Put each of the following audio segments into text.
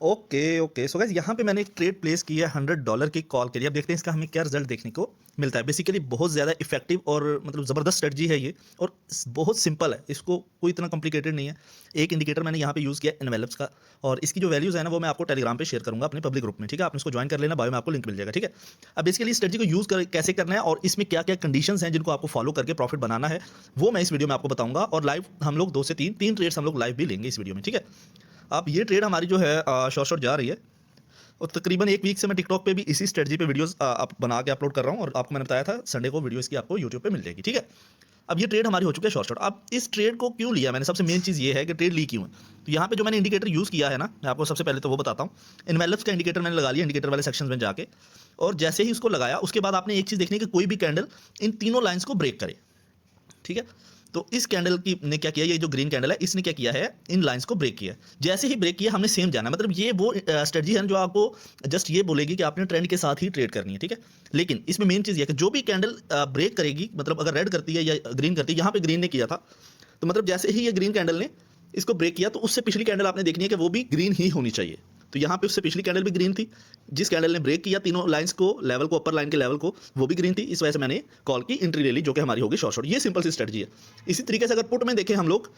Okay, okay. So guys यहाँ पे मैंने एक ट्रेड प्लेस की है $100 की कॉल के लिए। अब देखते हैं इसका हमें क्या रिज़ल्ट देखने को मिलता है। बेसिकली बहुत ज़्यादा इफ़ेक्टिव और मतलब ज़बरदस्त स्ट्रेटजी है ये और बहुत सिंपल है। इसको कोई इतना कॉम्प्लिकेटेड नहीं है। एक इंडिकेटर मैंने यहाँ पे यूज़ किया एनवेलप्स का और इसकी जो वैल्यूज़ है ना वो मैं आपको टेलीग्राम पे शेयर करूँगा अपने पब्लिक ग्रुप में, ठीक है? आपने इसको जॉइन कर लेना, बायो में आपको लिंक मिल जाएगा, ठीक है? अब बेसिकली इस स्ट्रेटजी को यूज़ कर कैसे करना है और इसमें क्या-क्या कंडीशंस हैं जिनको आपको फॉलो करके प्रॉफिट बनाना है, वो मैं इस वीडियो में आपको बताऊँगा और लाइव हम लोग 2 से 3 ट्रेड्स हम लोग लाइव भी लेंगे इस वीडियो में, ठीक है? अब ये ट्रेड हमारी जो है शॉर्ट जा रही है और तकरीबन 1 वीक से मैं टिकटॉक पे भी इसी स्ट्रेटजी पे वीडियोस बना के अपलोड कर रहा हूँ और आपको मैंने बताया था संडे को वीडियो इसकी आपको यूट्यूब पे मिल जाएगी, ठीक है? अब ये ट्रेड हमारी हो चुकी है शॉर्ट। अब इस ट्रेड को क्यों लिया मैंने, सबसे मेन चीज़ ये है कि ट्रेड ली क्यों है? तो यहाँ पे जो मैंने इंडिकेटर यूज़ किया है ना, मैं आपको सबसे पहले तो वो बताता हूँ। एनवेलप्स का इंडिकेटर मैंने लगा लिया इंडिकेटर वाले सेक्शन में जाके और जैसे ही उसको लगाया उसके बाद आपने एक चीज़ देखनी है कि कोई भी कैंडल इन तीनों लाइन्स को ब्रेक करे, ठीक है? तो इस कैंडल की ने क्या किया, ये जो ग्रीन कैंडल है इसने क्या किया है, इन लाइंस को ब्रेक किया। जैसे ही ब्रेक किया हमने सेम जाना, मतलब ये वो स्ट्रेटजी है जो आपको जस्ट ये बोलेगी कि आपने ट्रेंड के साथ ही ट्रेड करनी है, ठीक है? लेकिन इसमें मेन चीज़ ये है कि जो भी कैंडल ब्रेक करेगी, मतलब अगर रेड करती है या ग्रीन करती है, यहाँ पे ग्रीन ने किया था, तो मतलब जैसे ही ये ग्रीन कैंडल ने इसको ब्रेक किया तो उससे पिछली कैंडल आपने देखनी है कि वो भी ग्रीन ही होनी चाहिए। तो यहाँ पे उससे पिछली कैंडल भी ग्रीन थी, जिस कैंडल ने ब्रेक किया तीनों लाइंस को, लेवल को, अपर लाइन के लेवल को, वो भी ग्रीन थी। इस वजह से मैंने कॉल की एंट्री ले ली जो कि हमारी होगी शॉर्ट शॉर्ट। ये सिंपल सी स्ट्रेटजी है। इसी तरीके से अगर पुट में देखें हम लोग,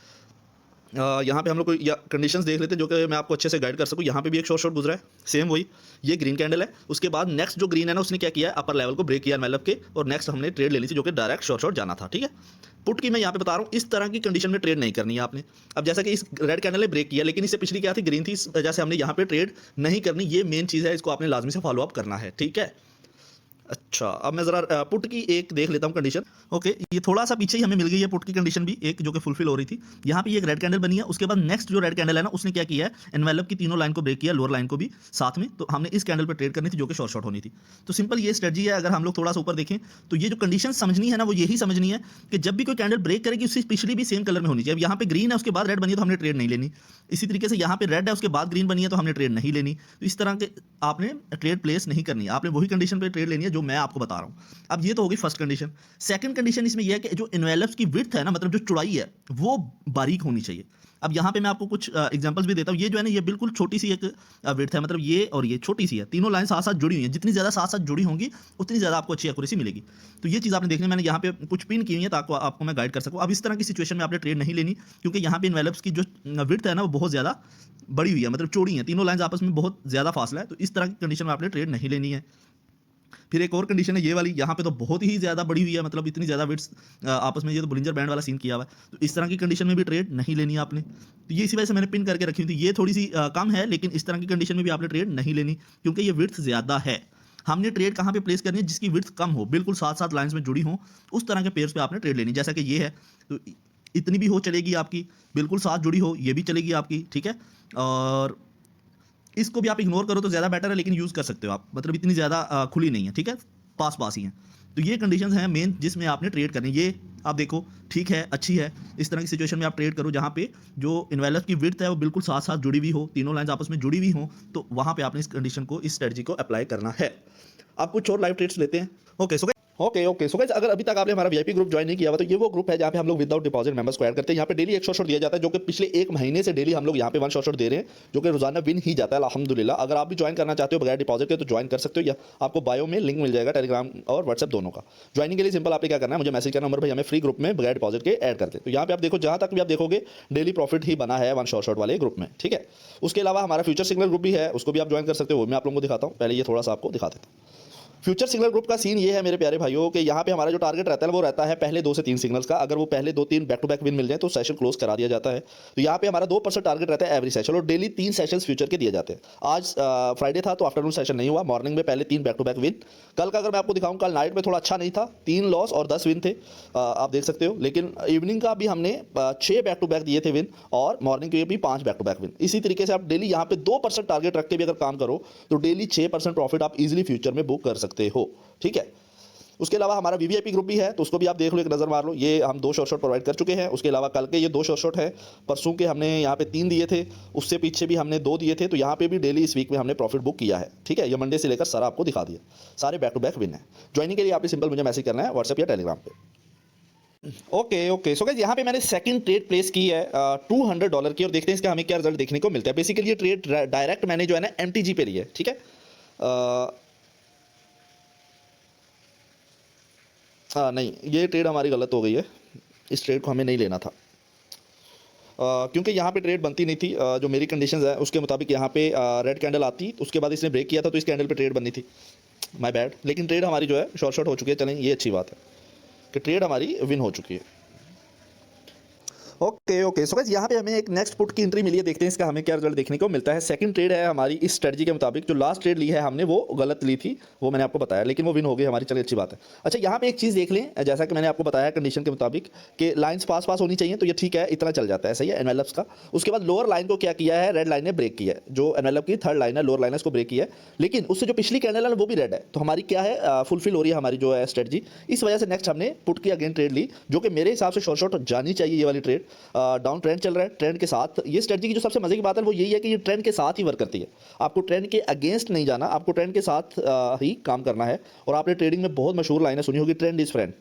यहाँ पे हम लोग को या कंडीशंस देख लेते हैं जो कि मैं आपको अच्छे से गाइड कर सकूँ। यहाँ पे भी एक शॉर्ट शॉर्ट गुजरा है, सेम वही, ये ग्रीन कैंडल है। उसके बाद नेक्स्ट जो ग्रीन है ना उसने क्या किया है, अपर लेवल को ब्रेक किया मतलब के, और नेक्स्ट हमने ट्रेड ले ली थी जो कि डायरेक्ट शॉर्ट शॉर्ट जाना था, ठीक है? पुट की मैं यहाँ पे बता रहा हूँ, इस तरह की कंडीशन में ट्रेड नहीं करनी है आपने। अब जैसा कि इस रेड कैंडल ने ब्रेक किया लेकिन इससे पिछली क्या थी, ग्रीन थी, इस वजह से हमने यहाँ पे ट्रेड नहीं करनी। ये मेन चीज़ है, इसको आपने लाजमी से फॉलो अप करना है, ठीक है? अच्छा, अब मैं ज़रा पुट की एक देख लेता हूँ कंडीशन। ओके, ये थोड़ा सा पीछे ही हमें मिल गई है पुट की कंडीशन भी एक जो कि फुलफिल हो रही थी। यहाँ पे ये एक रेड कैंडल बनी है, उसके बाद नेक्स्ट जो रेड कैंडल है ना उसने क्या किया है, एनवेलप की तीनों लाइन को ब्रेक किया, लोअर लाइन को भी साथ में। तो हमने इस कैंडल पर ट्रेड करनी थी जो कि शॉर्ट शॉर्ट होनी थी। तो सिंपल ये स्ट्रेटजी है। अगर हम लोग थोड़ा सा ऊपर देखें तो ये जो कंडीशन समझनी है ना वो यही समझनी है कि जब भी कोई कैंडल ब्रेक करेगी उससे पिछली भी सेम कलर में होनी चाहिए। अब यहाँ पे ग्रीन है उसके बाद रेड बनी है तो हमने ट्रेड नहीं लेनी। इसी तरीके से यहाँ पे रेड है उसके बाद ग्रीन बनी है तो हमने ट्रेड नहीं लेनी। तो इस तरह के आपने ट्रेड प्लेस नहीं करनी है, आपने वही कंडीशन पे ट्रेड लेनी है जो मैं आपको बता रहा हूँ। अब ये तो होगी फर्स्ट कंडीशन। सेकंड कंडीशन इसमें यह है कि जो एनवेलप्स की विड्थ है ना, मतलब जो चौड़ाई है वो बारीक होनी चाहिए। अब यहाँ पे मैं आपको कुछ एग्जांपल्स भी देता हूँ। ये जो है ना ये बिल्कुल छोटी सी एक विड्थ है, मतलब ये और ये छोटी सी है, तीनों लाइन साथ साथ जुड़ी हुई हैं। जितनी ज़्यादा साथ साथ जुड़ी होंगी उतनी ज़्यादा आपको अच्छी एक्यूरेसी मिलेगी। तो ये चीज़ आपने देखनी है। मैंने यहाँ पे कुछ पिन की हुई है ताकि आपको मैं गाइड कर सकूँ। अब इस तरह की सिचुएशन में आपने ट्रेड नहीं लेनी क्योंकि यहाँ पे एनवेलप्स की जो विड्थ है ना वो बहुत ज़्यादा बड़ी हुई है, मतलब चौड़ी है, तीनों लाइन आपस में बहुत ज़्यादा फासला है। तो इस तरह की कंडीशन में आपने ट्रेड नहीं लेनी है। फिर एक और कंडीशन है ये वाली, यहाँ पे तो बहुत ही ज़्यादा बड़ी हुई है, मतलब इतनी ज़्यादा विड्थ आपस में, ये तो बुलिंजर बैंड वाला सीन किया हुआ है। तो इस तरह की कंडीशन में भी ट्रेड नहीं लेनी है आपने। तो ये इसी वजह से मैंने पिन करके रखी हुई थी। ये थोड़ी सी कम है लेकिन इस तरह की कंडीशन में भी आपने ट्रेड नहीं लेनी क्योंकि ये विड्थ ज़्यादा है। हमने ट्रेड कहाँ पे प्लेस करनी है, जिसकी विड्थ कम हो, बिल्कुल साथ साथ लाइंस में जुड़ी हो, उस तरह के पेयर्स पे आपने ट्रेड लेनी। जैसा कि ये है तो इतनी भी हो चलेगी आपकी, बिल्कुल साथ जुड़ी हो ये भी चलेगी आपकी, ठीक है? और इसको भी आप इग्नोर करो तो ज़्यादा बेटर है लेकिन यूज़ कर सकते हो आप, मतलब इतनी ज़्यादा खुली नहीं है, ठीक है? पास पास ही हैं। तो ये कंडीशंस हैं मेन जिसमें आपने ट्रेड करनी है। ये आप देखो ठीक है, अच्छी है। इस तरह की सिचुएशन में आप ट्रेड करो जहाँ पे जो एनवेलप की विड्थ है वो बिल्कुल साथ साथ जुड़ी हुई हो, तीनों लाइंस आपस में जुड़ी हुई हो, तो वहाँ पे आपने इस कंडीशन को, इस स्ट्रेटजी को अप्लाई करना है। आप कुछ और लाइव ट्रेड्स लेते हैं। ओके, सो गाइस अगर अभी तक आपने हमारा वीआईपी ग्रुप ज्वाइन नहीं किया हुआ तो ये वो ग्रुप है जहाँ पे हम लोग विदाउट डिपॉजिट मेंबर्स को ऐड करते हैं। यहाँ पे डेली एक शॉर्ट शॉट दिया जाता है जो कि पिछले 1 महीने से डेली हम लोग यहाँ पे 1 शॉर्ट शॉट दे रहे हैं जो कि रोजाना विन ही जाता है अल्हम्दुलिल्लाह। अगर आप भी ज्वाइन करना चाहते हो बगैर डिपॉजिट के तो ज्वाइन कर सकते हो, या आपको बायो में लिंक मिल जाएगा टेलीग्राम और व्हाट्सएप दोनों का। ज्वाइनिंग के लिए सिंपल आपने क्या करना है, मुझे मैसेज करना, उमर भाई हमें फ्री ग्रुप में बगैर डिपॉजिट के ऐड करते हैं। तो यहाँ पे आप देखो, जहाँ तक भी आप देखोगे डेली प्रॉफिट ही बना है 1 शॉर्ट शॉट वाले ग्रुप में, ठीक है? उसके अलावा हमारा फ्यूचर सिग्नल ग्रुप भी है, उसको भी आप ज्वाइन कर सकते हो, वो मैं आप लोगों को दिखाता हूँ। पहले ये थोड़ा सा आपको दिखा देता हूँ। फ्यूचर सिग्नल ग्रुप का सीन ये है मेरे प्यारे भाइयों कि यहाँ पे हमारा जो टारगेट रहता है वो रहता है पहले 2 से 3 सिग्नल्स का। अगर वो पहले 2-3 बैक टू बैक विन मिल जाए तो सेशन क्लोज करा दिया जाता है। तो यहाँ पे हमारा 2% टारगेट रहता है एवरी सेशन और डेली 3 सेशंस फ्यूचर के दिए जाते हैं। आज फ्राइडे था तो आफ्टरनून सेशन नहीं हुआ, मॉर्निंग में पहले 3 बैक टू बैक विन। कल का अगर मैं आपको दिखाऊँ, कल नाइट में थोड़ा अच्छा नहीं था, 3 लॉस और 10 विन थे, आप देख सकते हो। लेकिन इवनिंग का भी हमने 6 बैक टू बैक दिए थे विन और मॉर्निंग के भी 5 बैक टू बैक विन। इसी तरीके से आप डेली यहाँ पे 2% टारगेट रख के भी अगर काम करो तो डेली 6% प्रॉफिट आप इजिली फ्यूचर में बुक कर सकते हो, ठीक है? उसके अलावा हमारा वीवीआईपी ग्रुप भी है तो उसको भी आप देख लो, एक नज़र मार लो। ये हम 2 शॉर्ट शॉट प्रोवाइड कर चुके हैं। उसके अलावा कल के ये 2 शॉर्ट शॉट है, परसों के हमने यहाँ पे 3 दिए थे, उससे पीछे भी हमने 2 दिए थे। तो यहाँ पे भी डेली इस वीक में हमने प्रॉफिट बुक किया है, ठीक है? ये मंडे से लेकर सारा आपको दिखा दिया, सारे बैक टू बैक विन है। ज्वाइनिंग के लिए आपने सिंपल मुझे मैसेज करना है व्हाट्सएप या टेलीग्राम पे। ओके ओके सो गाइस यहाँ पे मैंने सेकंड ट्रेड प्लेस की है $200 की, और देखते हैं इसका हमें क्या रिजल्ट देखने को मिलता है। बेसिकली ये ट्रेड डायरेक्ट मैंने जो है ना MTG पे ली है, ठीक है। नहीं, ये ट्रेड हमारी गलत हो गई है, इस ट्रेड को हमें नहीं लेना था। क्योंकि यहाँ पे ट्रेड बनती नहीं थी। जो मेरी कंडीशंस है उसके मुताबिक यहाँ पे रेड कैंडल आती, उसके बाद इसने ब्रेक किया था तो इस कैंडल पे ट्रेड बननी थी। My bad. लेकिन ट्रेड हमारी जो है शॉर्ट शॉर्ट हो चुकी है। चलें, ये अच्छी बात है कि ट्रेड हमारी विन हो चुकी है। ओके ओके सो गाइस यहाँ पे हमें एक नेक्स्ट पुट की एंट्री मिली है, देखते हैं इसका हमें क्या रिजल्ट देखने को मिलता है। सेकंड ट्रेड है हमारी इस स्ट्रेटजी के मुताबिक। जो लास्ट ट्रेड ली है हमने वो गलत ली थी, वो मैंने आपको बताया, लेकिन वो विन हो गई हमारी। चलिए अच्छी बात है। अच्छा, यहाँ पे एक चीज़ देख लें, जैसा कि मैंने आपको बताया कंडीशन के मुताबिक कि लाइंस पास पास होनी चाहिए, तो ये ठीक है, इतना चल जाता है, सही है एनवेलप्स का। उसके बाद लोअर लाइन को क्या किया है, रेड लाइन ने ब्रेक किया है। जो एनवेलप की थर्ड लाइन है, लोअर लाइन है, उसको ब्रेक किया है, लेकिन उससे जो पिछली कैंडल है वो भी रेड है, तो हमारी क्या है, फुलफिल हो रही है हमारी जो है स्ट्रेटजी। इस वजह से नेक्स्ट हमने पुट की अगेन ट्रेड ली, जो कि मेरे हिसाब से शॉर्ट शॉर्ट जानी चाहिए ये वाली ट्रेड। डाउन ट्रेंड चल रहा है, ट्रेंड के साथ ये स्ट्रेटजी की जो सबसे मजे की बात है वो यही है कि ये ट्रेंड के साथ ही वर्क करती है। आपको ट्रेंड के अगेंस्ट नहीं जाना, आपको ट्रेंड के साथ ही काम करना है। और आपने ट्रेडिंग में बहुत मशहूर लाइनें सुनी होगी, ट्रेंड इज फ्रेंड।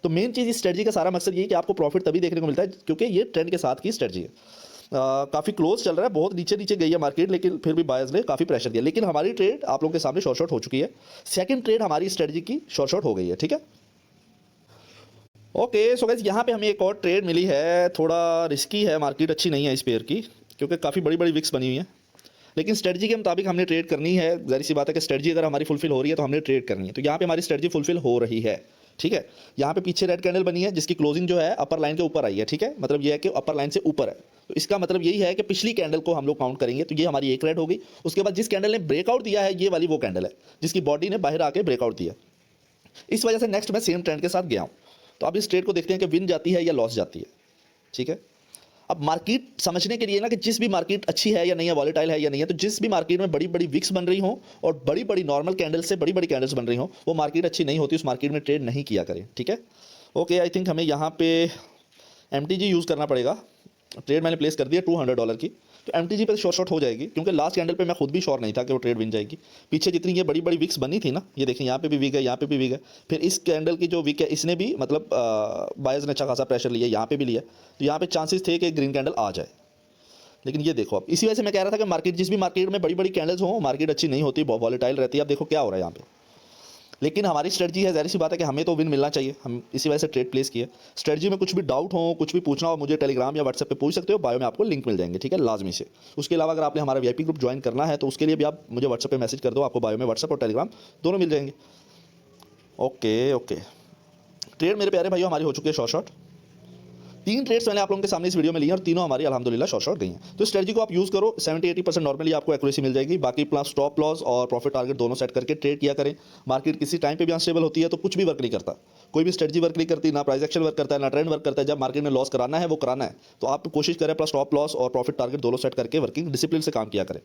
तो मेन चीज़ इस स्ट्रेटजी का सारा मकसद ये है कि आपको प्रॉफिट तभी देखने को मिलता है क्योंकि ये ट्रेंड के साथ की स्ट्रेटजी है। काफ़ी क्लोज चल रहा है, बहुत नीचे नीचे गई है मार्केट, लेकिन फिर भी बायर्स ने काफ़ी प्रेशर दिया। लेकिन हमारी ट्रेड आप लोगों के सामने शॉर्ट शॉर्ट हो चुकी है। सेकंड ट्रेड हमारी स्ट्रेटजी की शॉर्ट शॉर्ट हो गई है, ठीक है। ओके सो गाइस यहाँ पे हमें एक और ट्रेड मिली है, थोड़ा रिस्की है, मार्केट अच्छी नहीं है इस पेयर की, क्योंकि काफ़ी बड़ी बड़ी विक्स बनी हुई हैं। लेकिन स्ट्रेटजी के मुताबिक हमने ट्रेड करनी है। जाहिर सी बात है कि स्ट्रेटजी अगर हमारी फुलफिल हो रही है तो हमने ट्रेड करनी है। तो यहाँ पे हमारी स्ट्रेटजी फुलफिल हो रही है, ठीक है। यहाँ पे पीछे रेड कैंडल बनी है जिसकी क्लोजिंग जो है अपर लाइन के ऊपर आई है, ठीक है। मतलब ये है कि अपर लाइन से ऊपर है, तो इसका मतलब यही है कि पिछली कैंडल को हम लोग काउंट करेंगे, तो ये हमारी एक रेड हो गई। उसके बाद जिस कैंडल ने ब्रेकआउट दिया है, ये वाली वो कैंडल है जिसकी बॉडी ने बाहर आके ब्रेकआउट दिया। इस वजह से नेक्स्ट मैं सेम ट्रेंड के साथ गया हूँ। तो अब इस ट्रेड को देखते हैं कि विन जाती है या लॉस जाती है, ठीक है। अब मार्केट समझने के लिए ना कि जिस भी मार्केट अच्छी है या नहीं है, वॉलेटाइल है या नहीं है, तो जिस भी मार्केट में बड़ी बड़ी विक्स बन रही हो और बड़ी बड़ी नॉर्मल कैंडल से बड़ी बड़ी कैंडल्स बन रही हो, वो मार्केट अच्छी नहीं होती, उस मार्केट में ट्रेड नहीं किया करें, ठीक है। ओके, आई थिंक हमें यहाँ पे MTG यूज़ करना पड़ेगा। ट्रेड मैंने प्लेस कर दिया $200 की, तो MTG पे शॉर्ट शॉर्ट हो जाएगी, क्योंकि लास्ट कैंडल पे मैं खुद भी श्योर नहीं था कि वो ट्रेड विन जाएगी। पीछे जितनी ये बड़ी बड़ी विक्स बनी थी ना, ये देखें यहाँ पे भी वीक है, यहाँ पे भी वीक है, फिर इस कैंडल की जो वीक है इसने भी मतलब बायर्स ने अच्छा खासा प्रेशर लिया, यहाँ पे भी लिया, तो यहाँ पे चांसेस थे कि ग्रीन कैंडल आ जाए। लेकिन ये देखो, अब इसी वजह से मैं कह रहा था कि मार्केट, जिस भी मार्केट में बड़ी बड़ी कैंडल्स हो, मार्केट अच्छी नहीं होती, वॉलेटाइल रहती है। अब देखो क्या हो रहा है यहाँ पे। लेकिन हमारी स्ट्रेटजी है, जाहिर सी बात है कि हमें तो विन मिलना चाहिए, हम इसी वजह से ट्रेड प्लेस किए। स्ट्रेटजी में कुछ भी डाउट हो, कुछ भी पूछना हो, मुझे टेलीग्राम या व्हाट्सएप पे पूछ सकते हो, बायो में आपको लिंक मिल जाएंगे, ठीक है, लाजमी से। उसके अलावा अगर आपने हमारा VIP ग्रुप ज्वाइन करना है तो उसके लिए भी आप मुझे व्हाट्सएप पे मैसेज कर दो, आपको बायो में व्हाट्सएप और टेलीग्राम दोनों मिल जाएंगे। ओके ओके, ट्रेड मेरे प्यारे भाइयों हमारी हो चुकी है शॉर्ट शॉर्ट। 3 ट्रेड्स मैंने आप लोगों के सामने इस वीडियो में लिए और तीनों हमारी अल्हम्दुलिल्लाह शॉर्ट शॉर्ट गई हैं। तो स्ट्रेटजी को आप यूज़ करो, 70-80% नॉर्मली आपको एक्यूरेसी मिल जाएगी। बाकी प्लस स्टॉप लॉस और प्रॉफिट टारगेट दोनों सेट करके ट्रेड किया करें। मार्केट किसी टाइम पे भी अनस्टेबल होती है तो कुछ भी वर्क नहीं करता, कोई भी स्ट्रेटजी वर्क नहीं करती, ना प्राइस एक्शन वर्क करता है, ना ट्रेंड वर्क करता है। जब मार्केट में लॉस कराना है वो कराना है, तो आप कोशिश करें प्लस स्टॉप लॉस और प्रॉफिट टारगेट दोनों सेट करके वर्किंग डिसिप्लिन से काम किया करें।